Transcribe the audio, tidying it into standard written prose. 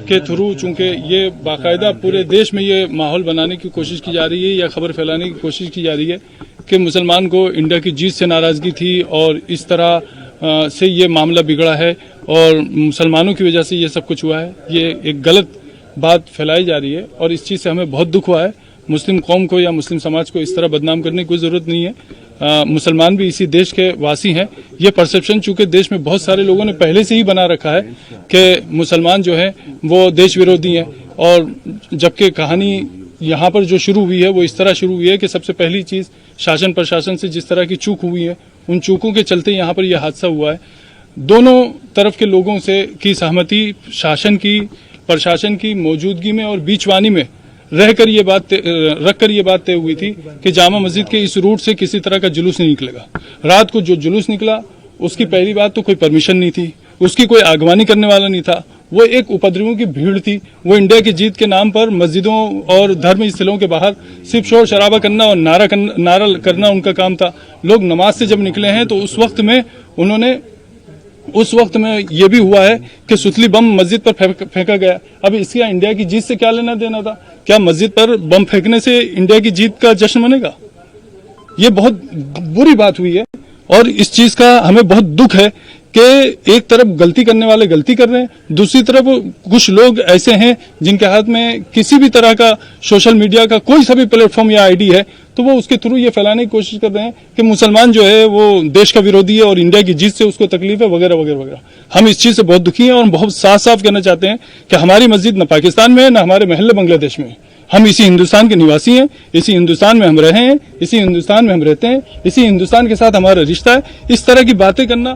के थ्रू, चूंकि ये बाकायदा पूरे देश में ये माहौल बनाने की कोशिश की जा रही है या खबर फैलाने की कोशिश की जा रही है कि मुसलमान को इंडिया की जीत से नाराजगी थी और इस तरह से ये मामला बिगड़ा है और मुसलमानों की वजह से ये सब कुछ हुआ है, ये एक गलत बात फैलाई जा रही है और इस चीज़ से हमें बहुत दुख हुआ है। मुस्लिम कौम को या मुस्लिम समाज को इस तरह बदनाम करने की कोई ज़रूरत नहीं है। मुसलमान भी इसी देश के वासी हैं। ये परसेप्शन चूंकि देश में बहुत सारे लोगों ने पहले से ही बना रखा है कि मुसलमान जो है वो देश विरोधी हैं, और जबकि कहानी यहाँ पर जो शुरू हुई है वो इस तरह शुरू हुई है कि सबसे पहली चीज़ शासन प्रशासन से जिस तरह की चूक हुई है, उन चूकों के चलते यहाँ पर यह हादसा हुआ है। दोनों तरफ के लोगों से की सहमति, शासन की प्रशासन की मौजूदगी में और बीचवानी में रहकर ये बात रखकर ये बात तय हुई थी कि जामा मस्जिद के इस रूट से किसी तरह का जुलूस नहीं निकलेगा। रात को जो जुलूस निकला उसकी पहली बात तो कोई परमिशन नहीं थी, उसकी कोई आगवानी करने वाला नहीं था, वो एक उपद्रवियों की भीड़ थी। वो इंडिया की जीत के नाम पर मस्जिदों और धर्म स्थलों के बाहर सिर्फ शोर शराबा करना और नारा करना उनका काम था। लोग नमाज से जब निकले हैं तो उस वक्त में ये भी हुआ है कि सुतली बम मस्जिद पर फेंका गया। अब इसका इंडिया की जीत से क्या लेना देना था? क्या मस्जिद पर बम फेंकने से इंडिया की जीत का जश्न मनेगा? ये बहुत बुरी बात हुई है और इस चीज का हमें बहुत दुख है कि एक तरफ गलती करने वाले गलती कर रहे हैं, दूसरी तरफ कुछ लोग ऐसे हैं जिनके हाथ में किसी भी तरह का सोशल मीडिया का कोई सा भी प्लेटफॉर्म या आईडी है तो वो उसके थ्रू ये फैलाने की कोशिश कर रहे हैं कि मुसलमान जो है वो देश का विरोधी है और इंडिया की जीत से उसको तकलीफ है वगैरह वगैरह वगैरह। हम इस चीज से बहुत दुखी हैं और हम बहुत साफ साफ कहना चाहते हैं कि हमारी मस्जिद न पाकिस्तान में है न हमारे महल्ले बांग्लादेश में है। हम इसी हिंदुस्तान के निवासी हैं, इसी हिंदुस्तान में हम रहे हैं, इसी हिंदुस्तान में हम रहते हैं, इसी हिंदुस्तान के साथ हमारा रिश्ता है। इस तरह की बातें करना